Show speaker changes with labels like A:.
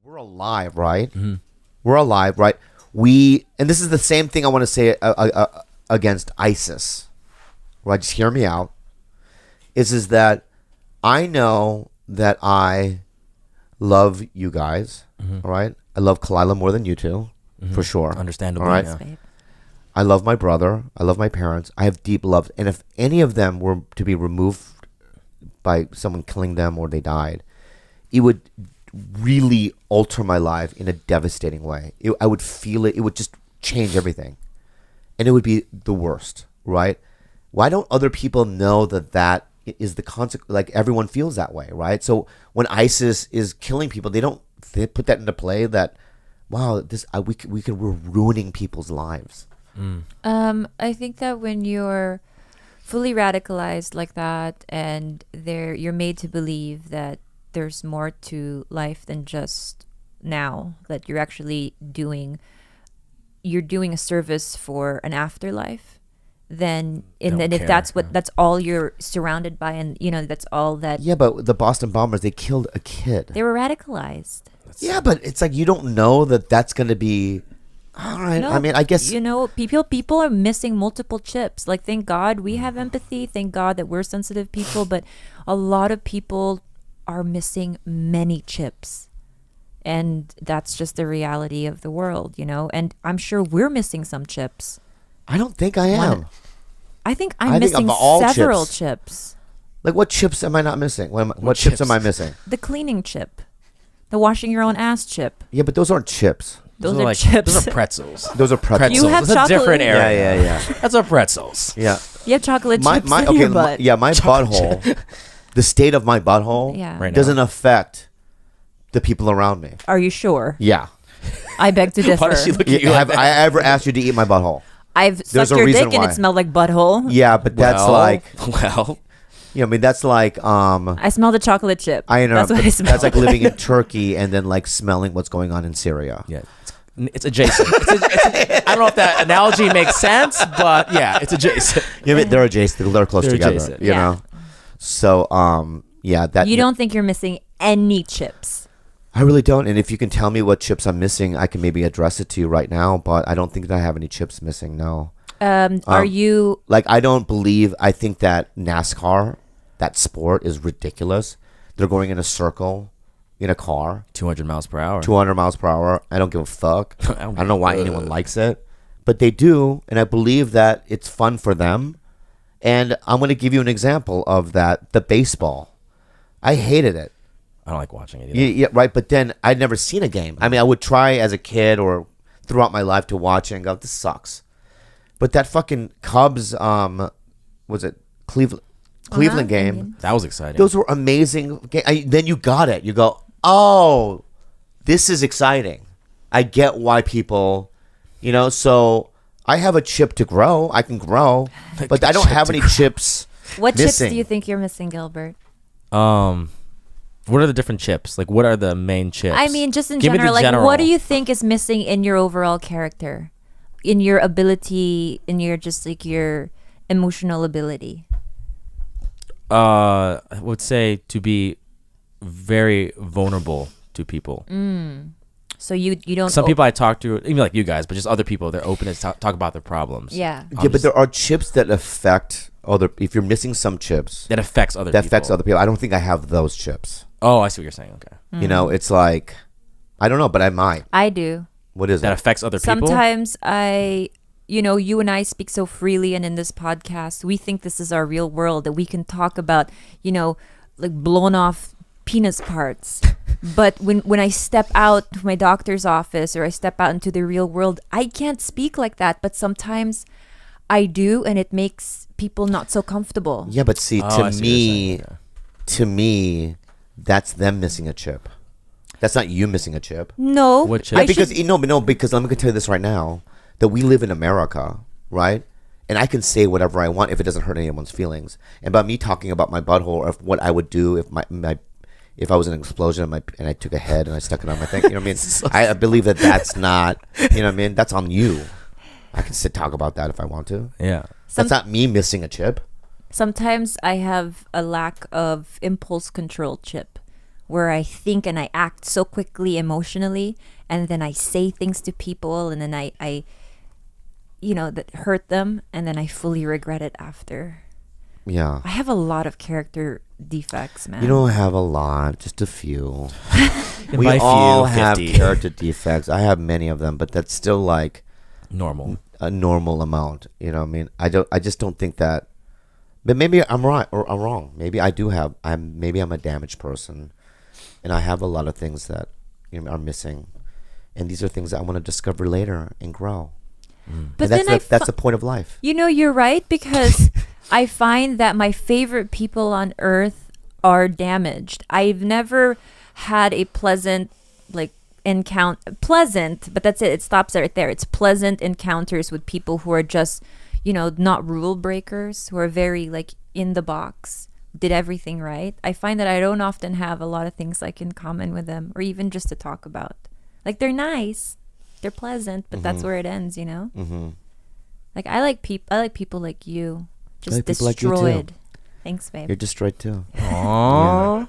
A: we're alive, right? We're alive, right? And this is the same thing I want to say against ISIS. Right? Just hear me out. Is that I know that I love you guys, all right? I love Kalila more than you two, for sure.
B: Understandable.
A: All right?
B: Yeah.
A: I love my brother. I love my parents. I have deep love. And if any of them were to be removed by someone killing them or they died, it would really alter my life in a devastating way. I would feel it. It would just change everything. And it would be the worst, right? Why don't other people know that is the consequence? Like, everyone feels that way, right? So when ISIS is killing people, they put that into play that, wow, we're ruining people's lives.
C: I think that when you're fully radicalized like that and you're made to believe that there's more to life than just now, that you're actually doing a service for an afterlife, then if that's all you're surrounded by, and that's all that.
A: Yeah, but the Boston bombers, they killed a kid.
C: They were radicalized.
A: Yeah, but it's like you don't know that that's going to be. All right.
C: No,
A: I mean, I guess
C: people are missing multiple chips. Like, thank God we have empathy. Thank God that we're sensitive people. But a lot of people are missing many chips, and that's just the reality of the world, And I'm sure we're missing some chips.
A: I don't think I am.
C: I think I'm
A: I think
C: missing
A: of all
C: several
A: chips.
C: chips.
A: Like, what chips am I not missing? What chips am I missing?
C: The cleaning chip, the washing your own ass chip.
A: Yeah, but those aren't chips.
C: Those are
B: like
C: chips.
B: Those are pretzels.
A: Those are pretzels.
C: You have
B: That's a different
C: chocolate.
B: area.
A: Yeah.
B: That's our pretzels.
A: Yeah.
C: You have chocolate chips in
A: okay,
C: your butt.
A: my butthole, the state of my butthole
C: Yeah.
B: Right now.
A: doesn't affect the people around me.
C: Are you sure?
A: Yeah.
C: I beg to differ.
B: Why does she look at you
A: Have
B: like
A: I
B: that?
A: ever asked you to eat my butthole?
C: I've
A: There's
C: sucked
A: a
C: your
A: reason
C: dick and
A: why.
C: it smelled like butthole.
A: Yeah, but that's
B: Well,
A: I mean, that's like,
C: I smell the chocolate chip.
A: I know.
C: That's what I smell.
A: That's like living in Turkey and then like smelling what's going on in Syria.
B: yeah. It's adjacent. I don't know if that analogy makes sense, but yeah, it's adjacent.
A: Yeah, but they're adjacent. They're close
B: They're
A: together.
B: adjacent.
A: You
C: Yeah.
A: know. So yeah, that
C: You don't think you're missing any chips?
A: I really don't. And if you can tell me what chips I'm missing, I can maybe address it to you right now. But I don't think that I have any chips missing. No.
C: Are you?
A: Like, I think that NASCAR, that sport, is ridiculous. They're going in a circle in a car,
B: 200 miles per hour.
A: 200 miles per hour. I don't give a fuck. I
B: don't
A: don't know why anyone likes it, but they do, and I believe that it's fun for them. And I'm going to give you an example of that. The baseball, I hated it.
B: I don't like watching it either.
A: Yeah, right. But then I'd never seen a game. I mean, I would try as a kid or throughout my life to watch it and go, this sucks. But that fucking Cubs, was it Cleveland game?
B: That was exciting.
A: Those were amazing. Then you got it. You go, oh, this is exciting. I get why people, so I have a chip to grow. I can grow, but I don't have any chips.
C: What
A: missing.
C: chips do you think you're missing, Gilbert?
B: What are the different chips? Like, what are the main chips?
C: I mean, just in
B: Give me
C: general,
B: the
C: like, what do you think is missing in your overall character, in your ability, in your just like your emotional ability?
B: I would say to be very vulnerable to people.
C: So you don't.
B: Some people I talk to, even like you guys, but just other people, they're open to talk about their problems.
C: Yeah.
A: Yeah, but there are chips that affect other. If you're missing some chips,
B: That affects other
A: that
B: people.
A: affects other people. I don't think I have those chips.
B: Oh, I see what you're saying. Okay.
A: It's like, I don't know, but I might.
C: I do.
A: What is
B: That
A: it?
B: affects other people.
C: Sometimes you and I speak so freely, and in this podcast, we think this is our real world, that we can talk about, like blown off penis parts. But when I step out to my doctor's office or I step out into the real world, I can't speak like that. But sometimes I do, and it makes people not so comfortable.
A: Yeah, but see,
B: Oh, I see what you're saying. Okay.
A: to me, that's them missing a chip. That's not you missing a chip.
C: No.
B: What chip?
C: I
A: because
C: should-
A: because let me tell you this right now, that we live in America, right? And I can say whatever I want if it doesn't hurt anyone's feelings. And by me talking about my butthole or what I would do if if I was in an explosion and I took a head and I stuck it on my thing, you know what I mean? I believe that that's not, you know what I mean? That's on you. I can talk about that if I want to.
B: Yeah.
A: That's not me missing a chip.
C: Sometimes I have a lack of impulse control chip, where I think and I act so quickly emotionally, and then I say things to people, and then I that hurt them, and then I fully regret it after.
A: Yeah.
C: I have a lot of character defects, man.
A: You don't have a lot, just a few.
B: And
A: We
B: by
A: all
B: few,
A: have
B: 50.
A: character defects. I have many of them, but that's still like
B: Normal.
A: a normal amount. You know what I mean? I just don't think that. But maybe I'm right or I'm wrong. Maybe I do have. Maybe I'm a damaged person, and I have a lot of things that are missing, and these are things that I want to discover later and grow.
C: But
A: and
C: then
A: that's the point of life.
C: You're right, because I find that my favorite people on earth are damaged. I've never had a pleasant pleasant, but that's it. It stops right there. It's pleasant encounters with people who are just, not rule breakers, who are very in the box, did everything right. I find that I don't often have a lot of things in common with them, or even just to talk about. They're nice, they're pleasant, but that's where it ends,
A: Mm-hmm.
C: I like people like you, just
A: like people like you too.
C: destroyed. Thanks, babe.
A: You're destroyed too.
B: Aww.